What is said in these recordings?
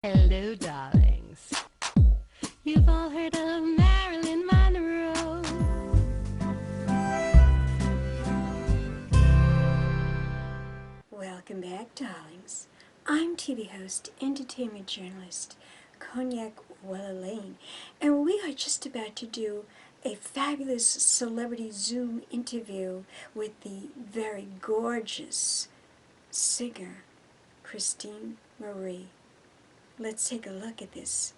Hello, darlings. You've all heard of Marilyn Monroe. Welcome back, darlings. I'm TV host, entertainment journalist, Cognac Wellerlane, and we are just about to do a fabulous celebrity Zoom interview with the very gorgeous singer, Christine Marie. Let's take a look at this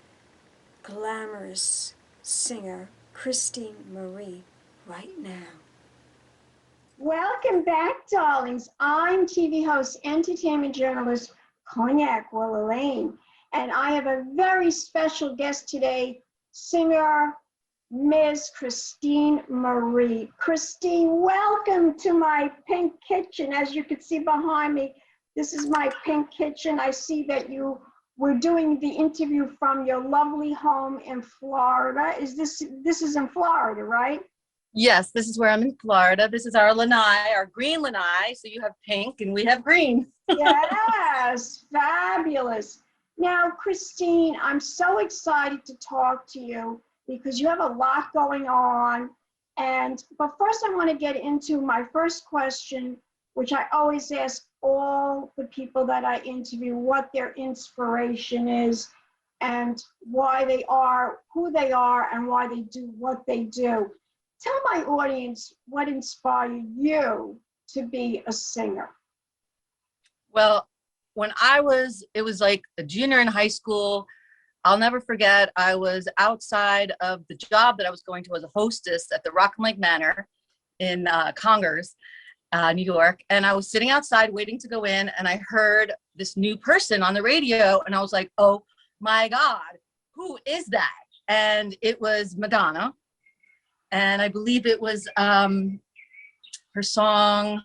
glamorous singer, Christine Marie, right now. Welcome back, darlings. I'm TV host, entertainment journalist, Cognac Wellerlane, and I have a very special guest today, singer, Ms. Christine Marie. Christine, welcome to my pink kitchen. As you can see behind me, this is my pink kitchen. I see that you were doing the interview from your lovely home in Florida. This is in Florida, right? Yes, this is where I'm in Florida. This is our lanai, our green lanai. So you have pink and we have green. Yes, fabulous. Now, Christine, I'm so excited to talk to you because you have a lot going on. But first I want to get into my first question, which I always ask all the people that I interview what their inspiration is and why they are who they are and why they do what they do. Tell my audience what inspired you to be a singer. Well, it was like a junior in high school. I'll never forget, I was outside of the job that I was going to as a hostess at the Rock and Lake Manor in Congers, New York. And I was sitting outside waiting to go in, and I heard this new person on the radio, and I was like, oh my God, who is that? And it was Madonna. And I believe it was her song.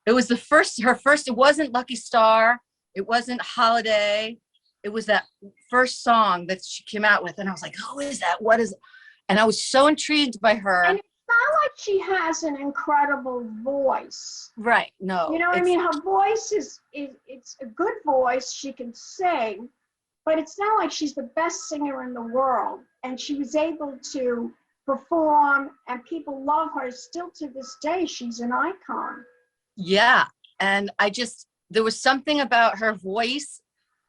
It was her first, it wasn't Lucky Star. It wasn't Holiday. It was that first song that she came out with. And I was like, who is that? What is it? And I was so intrigued by her. And it's not like she has an incredible voice. Right, no. You know what I mean? Her voice it's a good voice. She can sing, but it's not like she's the best singer in the world. And she was able to perform, and people love her still to this day. She's an icon. Yeah, and there was something about her voice.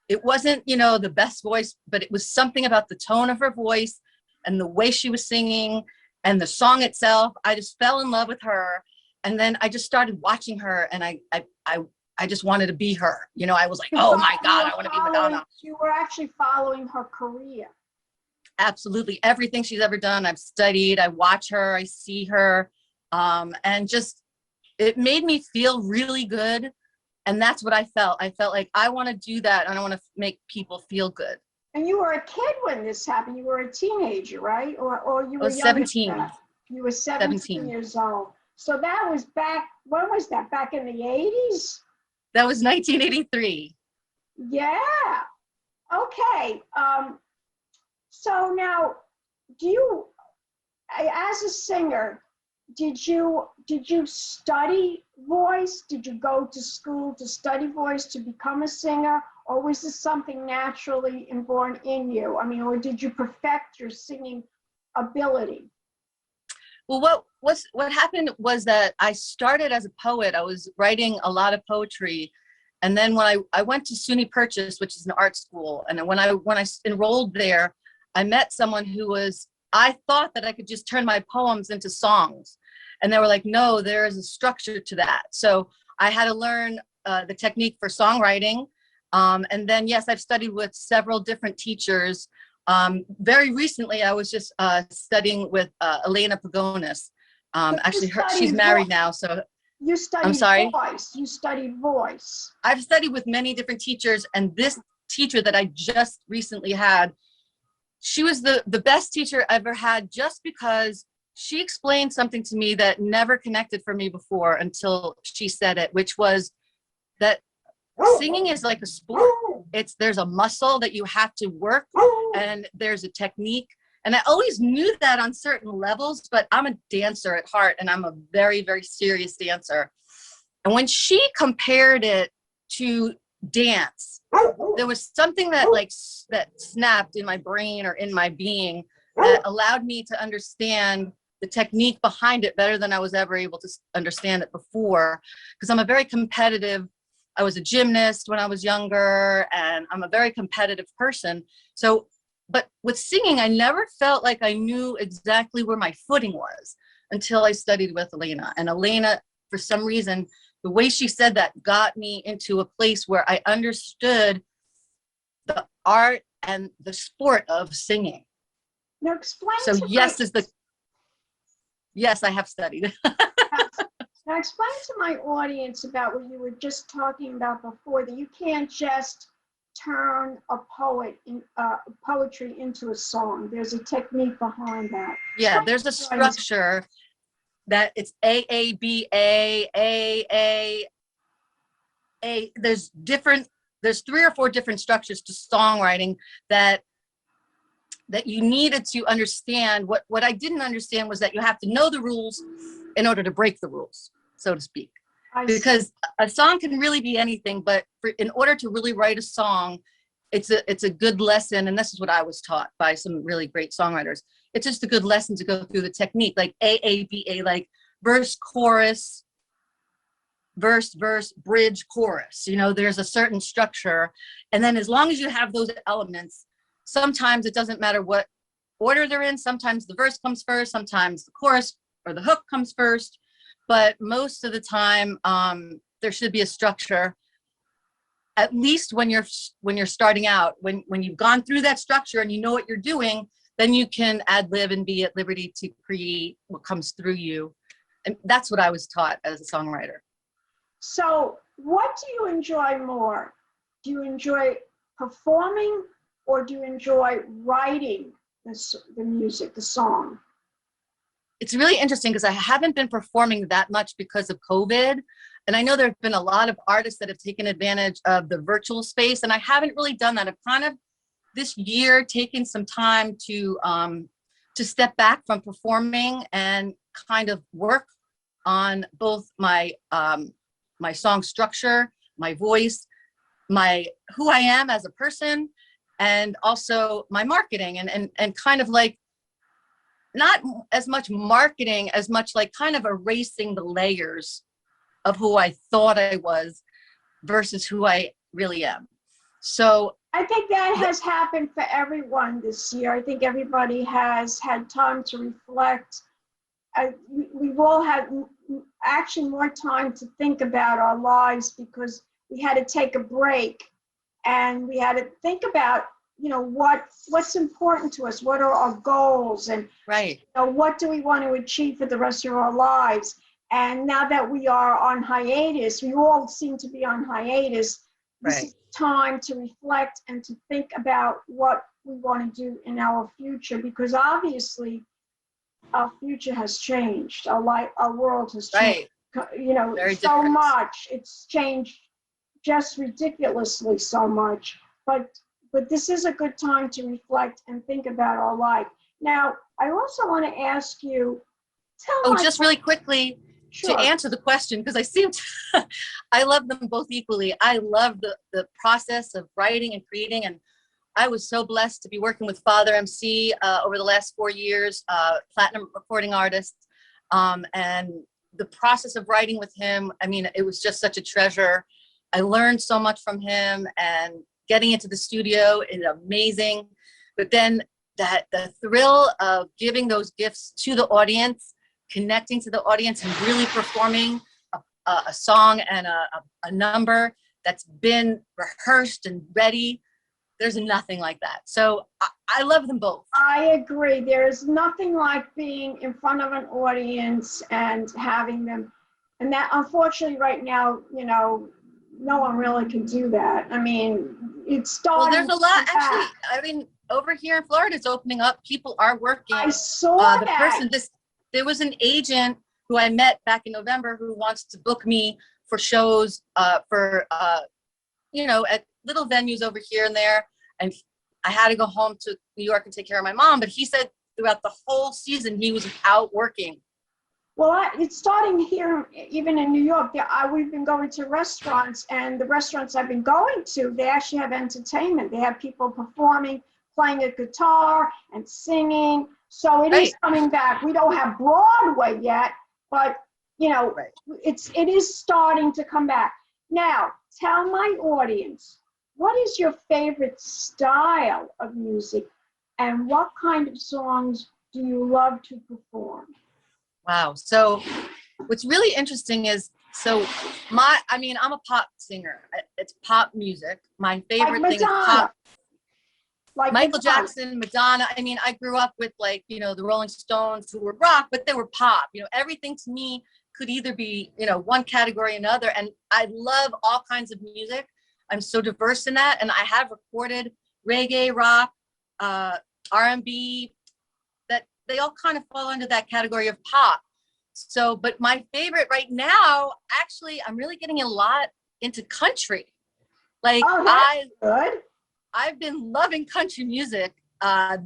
It wasn't, the best voice, but it was something about the tone of her voice and the way she was singing and the song itself. I just fell in love with her. And then I just started watching her, and I just wanted to be her. I was like, oh my God, I want to be Madonna. You were actually following her career. Absolutely. Everything she's ever done, I've studied, I watch her, I see her. And just, it made me feel really good. And that's what I felt. I felt like I want to do that, and I want to make people feel good. And you were a kid when this happened. You were a teenager, right? Or you were 17. You were 17 years old. So that was when was that? Back in the 80s? That was 1983. Yeah. Okay. So now, as a singer, did you study voice? Did you go to school to study voice to become a singer? Or was this something naturally inborn in you? I mean, or did you perfect your singing ability? Well, what happened was that I started as a poet. I was writing a lot of poetry. And then when I went to SUNY Purchase, which is an art school, and when I enrolled there, I met someone I thought that I could just turn my poems into songs. And they were like, no, there is a structure to that. So I had to learn the technique for songwriting. And then, yes, I've studied with several different teachers. Very recently, I was just studying with Elena Pagonis. Actually, she's married now. So you studied voice. You studied voice. I've studied with many different teachers. And this teacher that I just recently had, she was the best teacher I ever had, just because she explained something to me that never connected for me before until she said it, which was that singing is like a sport. There's a muscle that you have to work, and there's a technique. And I always knew that on certain levels, but I'm a dancer at heart, and I'm a very, very serious dancer. And when she compared it to dance, there was something that that snapped in my brain or in my being that allowed me to understand the technique behind it better than I was ever able to understand it before. Because I'm a very competitive, I was a gymnast when I was younger, and I'm a very competitive person. So, but with singing, I never felt like I knew exactly where my footing was until I studied with Elena. And Elena, for some reason, the way she said that got me into a place where I understood the art and the sport of singing. Now explain So to yes, I have studied. now explain to my audience about what you were just talking about before, that you can't just turn a poetry into a song. There's a technique behind that. Yeah, there's a structure that it's A, B, A. There's 3 or 4 different structures to songwriting that you needed to understand. What I didn't understand was that you have to know the rules in order to break the rules, so to speak. Because a song can really be anything, but in order to really write a song, it's a good lesson, and this is what I was taught by some really great songwriters. It's just a good lesson to go through the technique, like A, B, A, like verse, chorus, verse, bridge, chorus. You know, there's a certain structure, and then as long as you have those elements, sometimes it doesn't matter what order they're in. Sometimes the verse comes first, sometimes the chorus or the hook comes first, but most of the time there should be a structure, at least when you're starting out. When you've gone through that structure and you know what you're doing, then you can ad lib and be at liberty to create what comes through you. And that's what I was taught as a songwriter. So what do you enjoy more? Do you enjoy performing, or do you enjoy writing the music, the song? It's really interesting because I haven't been performing that much because of COVID. And I know there have been a lot of artists that have taken advantage of the virtual space, and I haven't really done that. I've kind of this year taken some time to step back from performing and kind of work on both my my song structure, my voice, who I am as a person, and also my marketing, and kind of like not as much marketing as much like kind of erasing the layers of who I thought I was versus who I really am. So I think that has happened for everyone this year. I think everybody has had time to reflect. We've all had actually more time to think about our lives because we had to take a break, and we had to think about, you know, what's important to us, what are our goals, and right, you know, what do we want to achieve for the rest of our lives. And now that we are on hiatus, we all seem to be on hiatus, this is time to reflect and to think about what we want to do in our future, because obviously our future has changed. Our world has changed, you know, very so different. much. It's changed just ridiculously so much. But this is a good time to reflect and think about our life. Now, I also want to ask you, just really quickly, sure, to answer the question, because I love them both equally. I love the process of writing and creating, and I was so blessed to be working with Father MC over the last 4 years, platinum recording artist, and the process of writing with him, I mean, it was just such a treasure. I learned so much from him, and getting into the studio is amazing. But then the thrill of giving those gifts to the audience, connecting to the audience, and really performing a song and a number that's been rehearsed and ready, there's nothing like that. So I love them both. I agree. There's nothing like being in front of an audience and having them. And that, unfortunately, right now, you know, no one really can do that. I mean, it's starting. Well, there's a lot, actually. I mean, over here in Florida, it's opening up. People are working. I saw that. There was an agent who I met back in November who wants to book me for shows you know, at little venues over here and there. And I had to go home to New York and take care of my mom. But he said throughout the whole season, he was out working. Well, it's starting here, even in New York. We've been going to restaurants, and the restaurants I've been going to, they actually have entertainment. They have people performing, playing a guitar and singing. So it is coming back. We don't have Broadway yet, but you know, it is starting to come back. Now, tell my audience, what is your favorite style of music, and what kind of songs do you love to perform? Wow. So what's really interesting is, I'm a pop singer. It's pop music. My favorite thing is pop. Like Michael Jackson, Madonna. I mean, I grew up with, like, you know, the Rolling Stones, who were rock, but they were pop. You know, everything to me could either be, you know, one category or another. And I love all kinds of music. I'm so diverse in that. And I have recorded reggae, rock, R&B, that they all kind of fall under that category of pop. So, but my favorite right now, actually, I'm really getting a lot into country. Like, I've been loving country music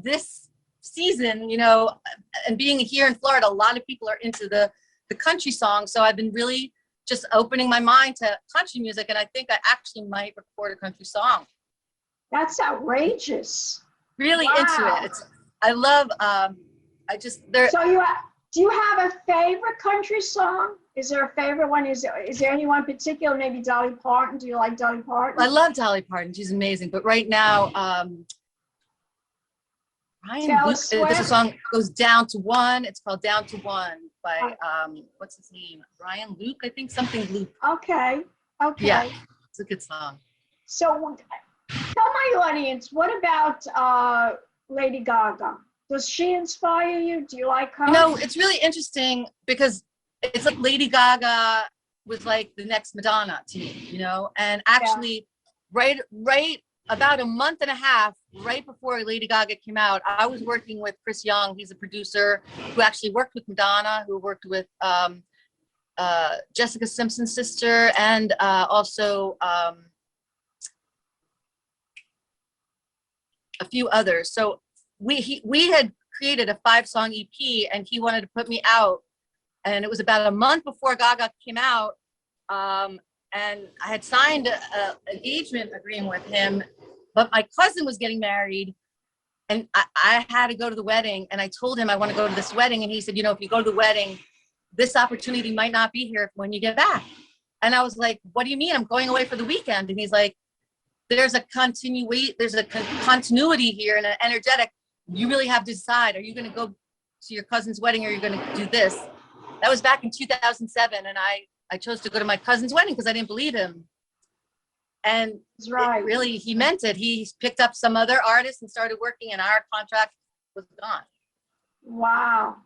this season, you know, and being here in Florida, a lot of people are into the country song. So I've been really just opening my mind to country music. And I think I actually might record a country song. That's outrageous. Really into it. I love, So do you have a favorite country song? Is there a favorite one? Is there anyone particular? Maybe Dolly Parton. Do you like Dolly Parton? I love Dolly Parton. She's amazing. But right now, Ryan Luke, there's a song goes Down to One. It's called Down to One by what's his name? Ryan Luke, I think, something Luke. Okay. Yeah, it's a good song. So tell my audience, what about Lady Gaga? Does she inspire you? Do you like her? No, it's really interesting because it's like Lady Gaga was like the next Madonna to me, you know? And actually, right about a month and a half, right before Lady Gaga came out, I was working with Chris Young. He's a producer who actually worked with Madonna, who worked with Jessica Simpson's sister, and also a few others. So we had created a 5-song EP, and he wanted to put me out. And it was about a month before Gaga came out. And I had signed an engagement agreement with him, but my cousin was getting married, and I had to go to the wedding. And I told him I want to go to this wedding. And he said, you know, if you go to the wedding, this opportunity might not be here when you get back. And I was like, what do you mean? I'm going away for the weekend. And he's like, there's a continuity here and an energetic. You really have to decide, are you going to go to your cousin's wedding, or are you going to do this? That was back in 2007. And I chose to go to my cousin's wedding because I didn't believe him. And really, he meant it. He picked up some other artists and started working, and our contract was gone. Wow.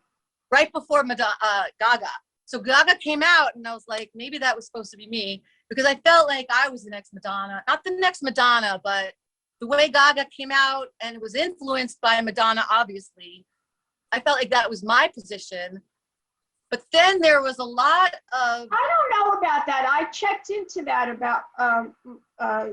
Right before Gaga. So Gaga came out, and I was like, maybe that was supposed to be me, because I felt like I was the next Madonna. Not the next Madonna, but the way Gaga came out, and it was influenced by Madonna, obviously. I felt like that was my position. But then there was a lot of... I don't know about that. I checked into that about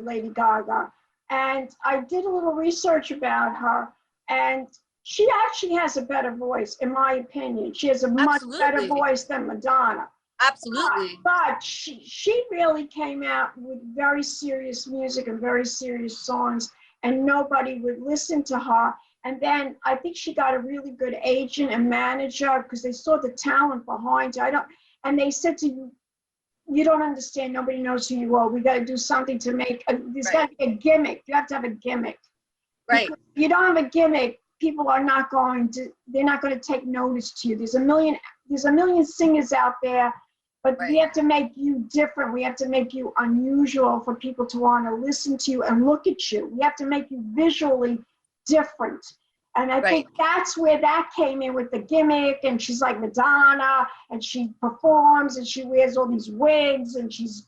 Lady Gaga, and I did a little research about her, and she actually has a better voice, in my opinion. She has a much better voice than Madonna. Absolutely. But she really came out with very serious music and very serious songs, and nobody would listen to her. And then I think she got a really good agent and manager because they saw the talent behind her. And they said to you, you don't understand. Nobody knows who you are. We got to do something to make, there's got to be a gimmick. You have to have a gimmick. Right. Because if you don't have a gimmick, people are not going to, they're not going to take notice to you. There's a million singers out there, but we have to make you different. We have to make you unusual for people to want to listen to you and look at you. We have to make you visually different. And I think that's where that came in with the gimmick. And she's like Madonna, and she performs, and she wears all these wigs, and she's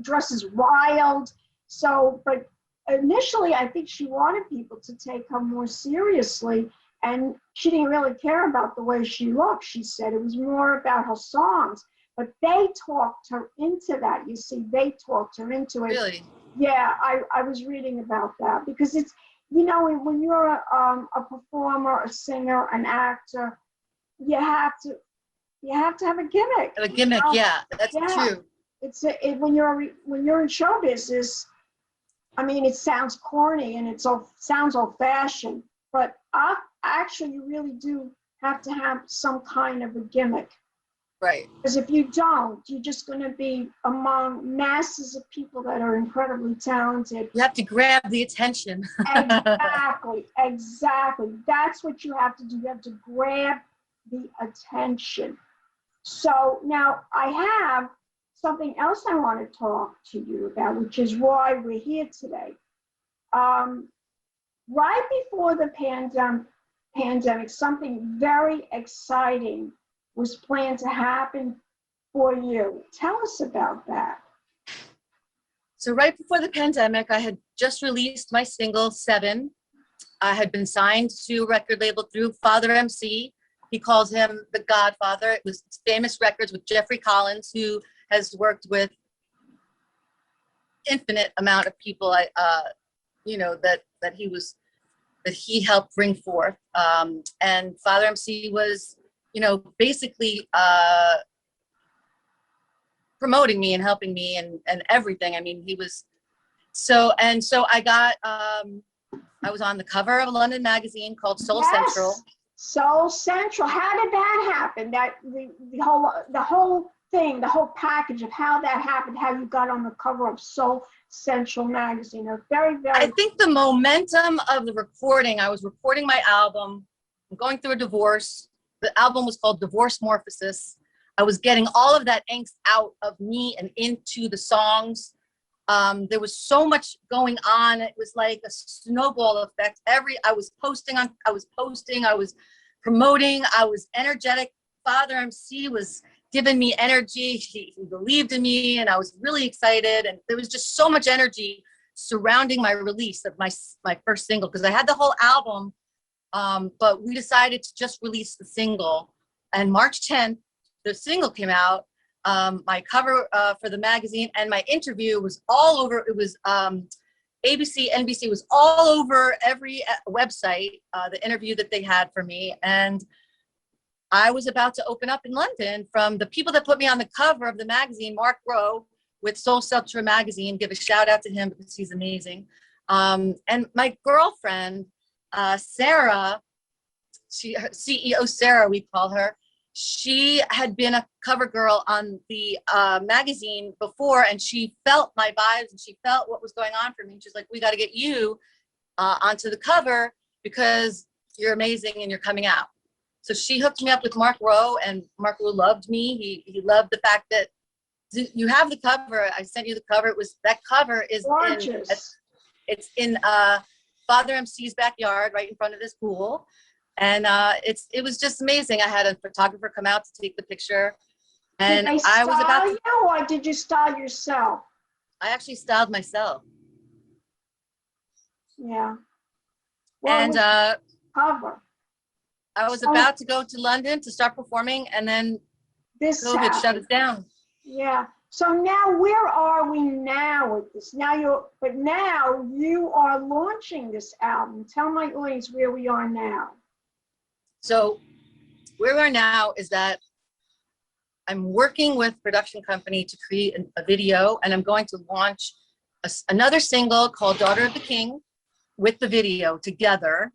dresses wild. So, but initially I think she wanted people to take her more seriously, and she didn't really care about the way she looked. She said it was more about her songs, but they talked her into that. You see, they talked her into it. Really? Yeah, I was reading about that, because it's, you know, when you're a performer, a singer, an actor, you have to, You have to have a gimmick. A gimmick, yeah, that's true. When you're in show business, I mean, it sounds corny and sounds old fashioned, but actually you really do have to have some kind of a gimmick. Right. Because if you don't, you're just going to be among masses of people that are incredibly talented. You have to grab the attention. Exactly. That's what you have to do. You have to grab the attention. So now I have something else I want to talk to you about, which is why we're here today. Right before the pandemic, something very exciting was planned to happen for you. Tell us about that. So right before the pandemic, I had just released my single, 7. I had been signed to a record label through Father MC. He calls him the Godfather. It was Famous Records with Jeffrey Collins, who has worked with infinite amount of people, that he helped bring forth. And Father MC was, basically promoting me and helping me and everything. I mean, he was so I was on the cover of a London magazine called Soul Central. Soul Central. How did that happen? That the whole thing, the whole package of how that happened, how you got on the cover of Soul Central magazine. I think the momentum of the recording, I was recording my album, I'm going through a divorce. The album was called Divorce Morphosis. I was getting all of that angst out of me and into the songs. There was so much going on. It was like a snowball effect. I was posting, I was promoting, I was energetic. Father MC was giving me energy. He believed in me, and I was really excited. And there was just so much energy surrounding my release of my first single, because I had the whole album, but we decided to just release the single. And March 10th, the single came out. My cover for the magazine and my interview was all over. It was ABC, NBC, was all over every website, the interview that they had for me. And I was about to open up in London from the people that put me on the cover of the magazine, Mark Rowe with Soul Central magazine. Give a shout out to him because he's amazing. And my girlfriend, Sarah, CEO Sarah, we call her. She had been a cover girl on the magazine before, and she felt my vibes and she felt what was going on for me. She's like, we got to get you onto the cover because you're amazing and you're coming out. So she hooked me up with Mark Rowe, and Mark Rowe loved me. He loved the fact that you have the cover. I sent you the cover. That cover is gorgeous. It's in Father MC's backyard, right in front of his pool. And it was just amazing. I had a photographer come out to take the picture, and I was about to. Or did you style yourself? I actually styled myself. Yeah. And cover. I was about to go to London to start performing, and then COVID shut us down. Yeah. So now, where are we now with this? Now you are launching this album. Tell my audience where we are now. So where we are now is that I'm working with a production company to create a video, and I'm going to launch another single called Daughter of the King with the video together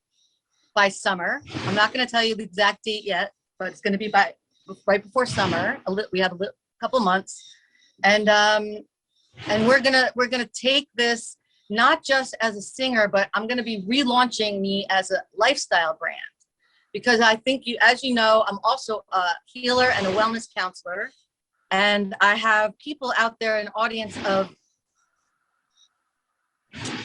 by summer. I'm not going to tell you the exact date yet, but it's going to be right before summer. We have a couple months, and we're gonna take this not just as a singer, but I'm going to be relaunching me as a lifestyle brand. Because I think as you know, I'm also a healer and a wellness counselor. And I have people out there, an audience of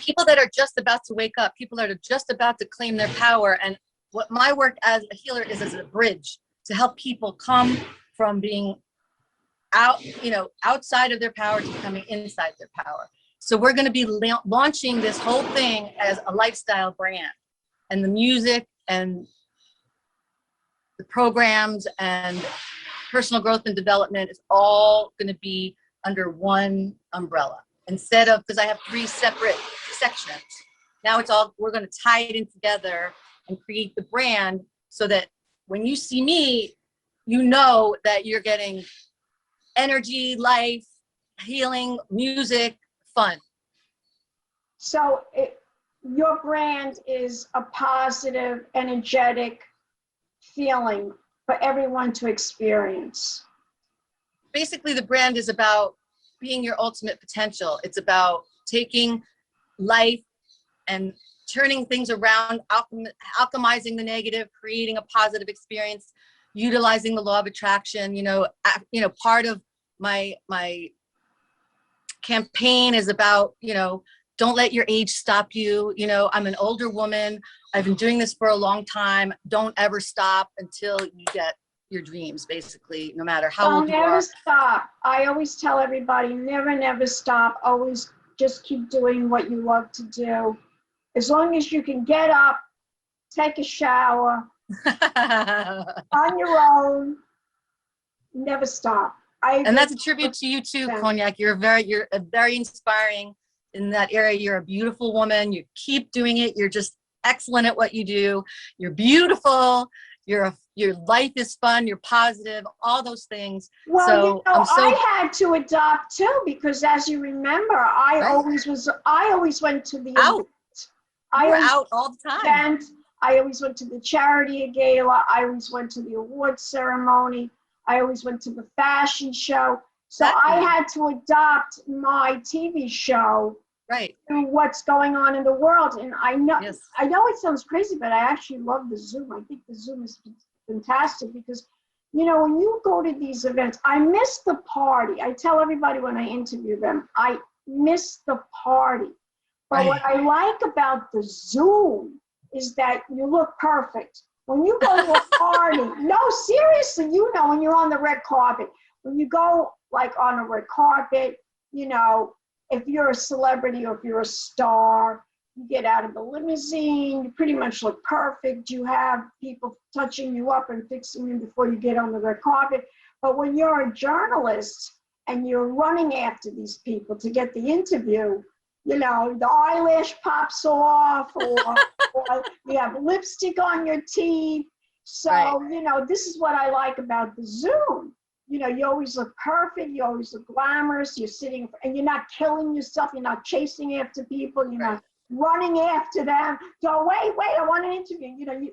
people that are just about to wake up, people that are just about to claim their power. And what my work as a healer is as a bridge to help people come from being outside of their power to becoming inside their power. So we're going to be launching this whole thing as a lifestyle brand, and the music and the programs and personal growth and development is all going to be under one umbrella, instead of, because I have 3 separate sections. Now we're going to tie it in together and create the brand so that when you see me, you know that you're getting energy, life, healing, music, fun. So your brand is a positive, energetic feeling for everyone to experience. Basically, the brand is about being your ultimate potential. It's about taking life and turning things around, alchemizing the negative, creating a positive experience, utilizing the law of attraction. Part of my campaign is about, don't let your age stop you. I'm an older woman. I've been doing this for a long time. Don't ever stop until you get your dreams, basically, no matter how old you are. Never stop. I always tell everybody, never stop. Always just keep doing what you love to do. As long as you can get up, take a shower on your own, never stop. And that's a tribute to you too, Cognac. You're very inspiring in that area. You're a beautiful woman. You keep doing it. You're just excellent at what you do. You're beautiful. Your life is fun. You're positive. All those things. Well, I had to adopt too, because as you remember, I always went to the out. I was out all the time. I always went to the charity gala. I always went to the award ceremony. I always went to the fashion show. So I had to adopt my TV show to what's going on in the world. And I know it sounds crazy, but I actually love the Zoom. I think the Zoom is fantastic because, when you go to these events, I miss the party. I tell everybody when I interview them, I miss the party. But what I like about the Zoom is that you look perfect. When you go to a party, no, seriously, when you're on the red carpet, when you go like on a red carpet, if you're a celebrity or if you're a star, you get out of the limousine, you pretty much look perfect. You have people touching you up and fixing you before you get on the red carpet. But when you're a journalist and you're running after these people to get the interview, the eyelash pops off or you have lipstick on your teeth. So, this is what I like about the Zoom. You always look perfect. You always look glamorous. You're sitting and you're not killing yourself. You're not chasing after people. You're not running after them. So wait, I want an interview.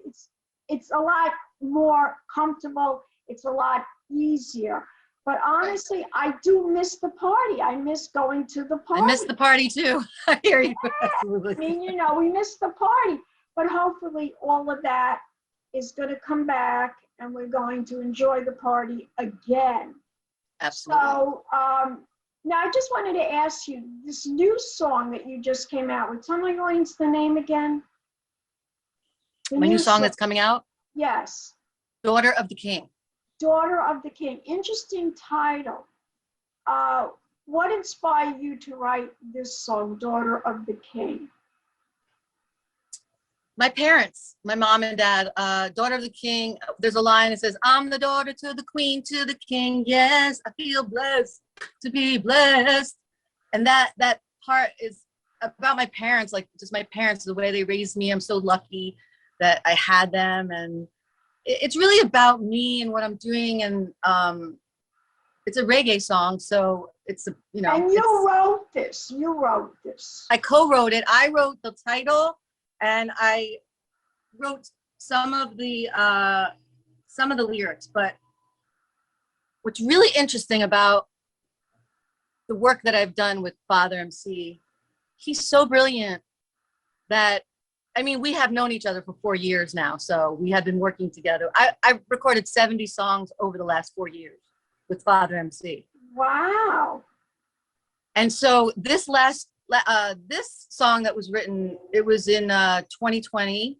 It's a lot more comfortable. It's a lot easier. But honestly, I do miss the party. I miss going to the party. I miss the party too. I hear you. Absolutely. I mean, we miss the party. But hopefully all of that is going to come back and we're going to enjoy the party again. Absolutely. So now I just wanted to ask you, this new song that you just came out with, tell my audience the name again. My new song that's coming out? Yes. Daughter of the King. Daughter of the King. Interesting title. What inspired you to write this song, Daughter of the King? My parents, my mom and dad, Daughter of the King. There's a line that says, I'm the daughter to the queen, to the king. Yes, I feel blessed to be blessed. And that part is about my parents, like just my parents, the way they raised me. I'm so lucky that I had them. And it's really about me and what I'm doing. And it's a reggae song. So it's, And you wrote this. I co-wrote it. I wrote the title. And I wrote some of the lyrics, but what's really interesting about the work that I've done with Father MC, he's so brilliant that, we have known each other for 4 years now, so we have been working together. I recorded 70 songs over the last 4 years with Father MC. Wow. And so this song that was written, it was in 2020,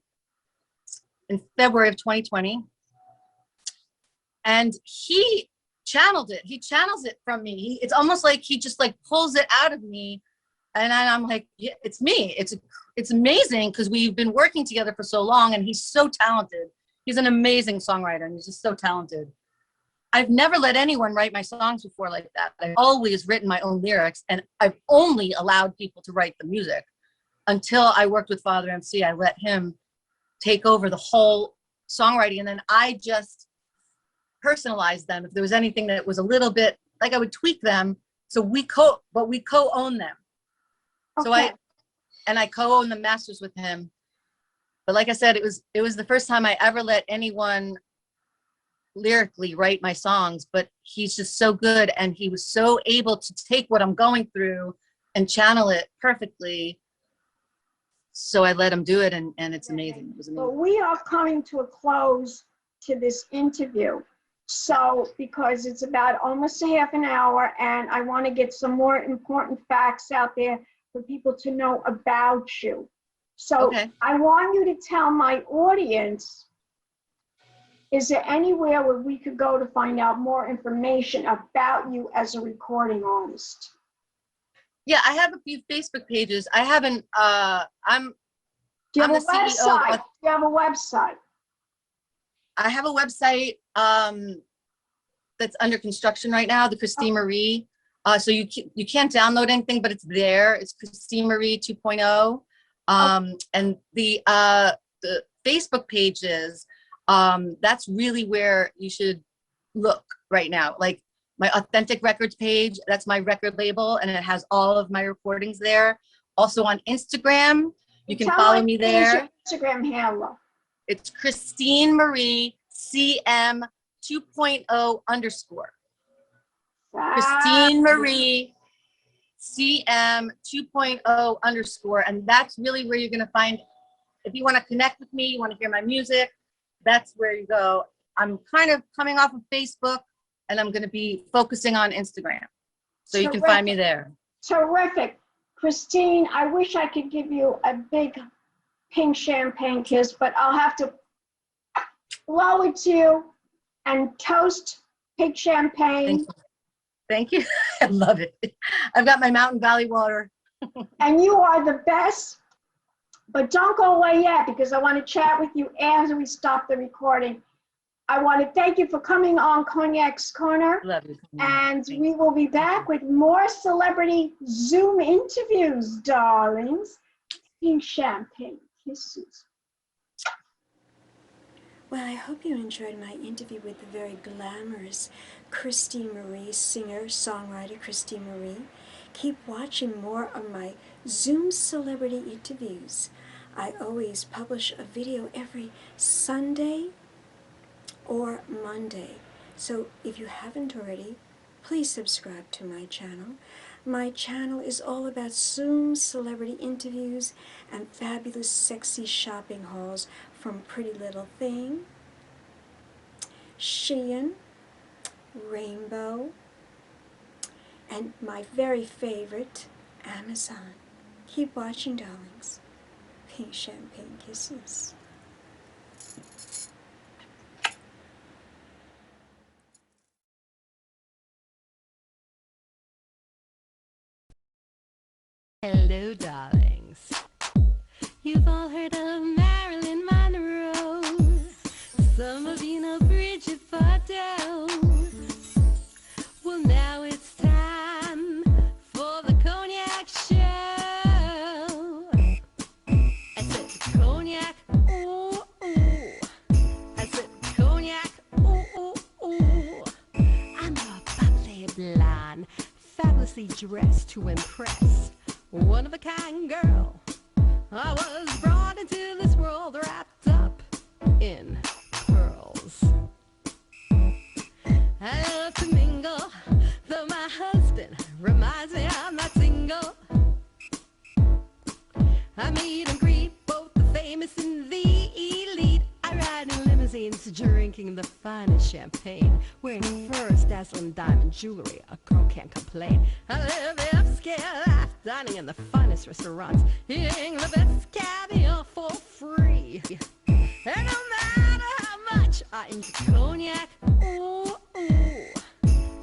in February of 2020. And he channeled it. He channels it from me. It's almost like he just pulls it out of me. And I'm like, yeah, it's me. It's amazing because we've been working together for so long and he's so talented. He's an amazing songwriter and he's just so talented. I've never let anyone write my songs before like that. I've always written my own lyrics and I've only allowed people to write the music. Until I worked with Father MC, I let him take over the whole songwriting. And then I just personalize them. If there was anything that was a little bit, like I would tweak them. So we co-own them. So Okay. I co-own the masters with him. But like I said, it was the first time I ever let anyone lyrically write my songs, but he's just so good, and he was so able to take what I'm going through and channel it perfectly. So I let him do it, and it's amazing. It was amazing. But we are coming to a close to this interview. So, because it's about almost a half an hour, and I want to get some more important facts out there for people to know about you. So Okay. I want you to tell my audience, is there anywhere where we could go to find out more information about you as a recording artist? Yeah, I have a few Facebook pages. I haven't, I'm Do you have I'm a the CEO website? of, Do you have a website? I have a website that's under construction right now, the Christine Marie. So you can't download anything, but it's there. It's Christine Marie 2.0. And the Facebook pages, that's really where you should look right now. Like my Authentic Records page, that's my record label, and it has all of my recordings there. Also on Instagram, you can follow me there. Instagram handle. It's Christine Marie CM 2.0 underscore. Christine Marie CM 2.0 underscore. And that's really where you're going to find, if you want to connect with me, you want to hear my music, that's where you go. I'm kind of coming off of Facebook, and I'm going to be focusing on Instagram. So you can find me there. Terrific. Christine, I wish I could give you a big pink champagne kiss, but I'll have to blow it to you and toast pink champagne. Thank you. I love it. I've got my Mountain Valley water. And you are the best. But don't go away yet, because I want to chat with you after we stop the recording. I want to thank you for coming on Cognac's Corner. Love you. And we will be back with more celebrity Zoom interviews, darlings. Pink champagne kisses. Well, I hope you enjoyed my interview with the very glamorous Christine Marie, singer, songwriter Christine Marie. Keep watching more of my Zoom celebrity interviews. I always publish a video every Sunday or Monday. So if you haven't already, please subscribe to my channel. My channel is all about Zoom celebrity interviews and fabulous sexy shopping hauls from Pretty Little Thing, Shein, Rainbow, and my very favorite, Amazon. Keep watching, darlings. Pink champagne kisses. Hello, darlings. You've all heard of Marilyn Monroe. Some of you know Bridget Bardot. Well, now it's time for the Cognac show. I said cognac, ooh, ooh. I said cognac, ooh, ooh, ooh. I'm a bubbly blonde, fabulously dressed to impress. One of a kind girl. I was brought into this world wrapped up in pearls. I love to mingle, though my husband reminds me I'm not single. I meet and greet both the famous and the elite. I ride in limousines drinking the finest champagne, wearing furs, dazzling diamond jewelry. A girl can't complain. I live the upscale life, dining in the finest restaurants, eating the best caviar for free. And no matter how much I enjoy cognac, ooh, ooh.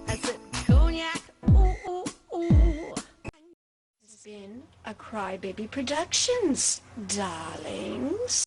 I said cognac, ooh, ooh, ooh. This has been a Crybaby Productions, darlings.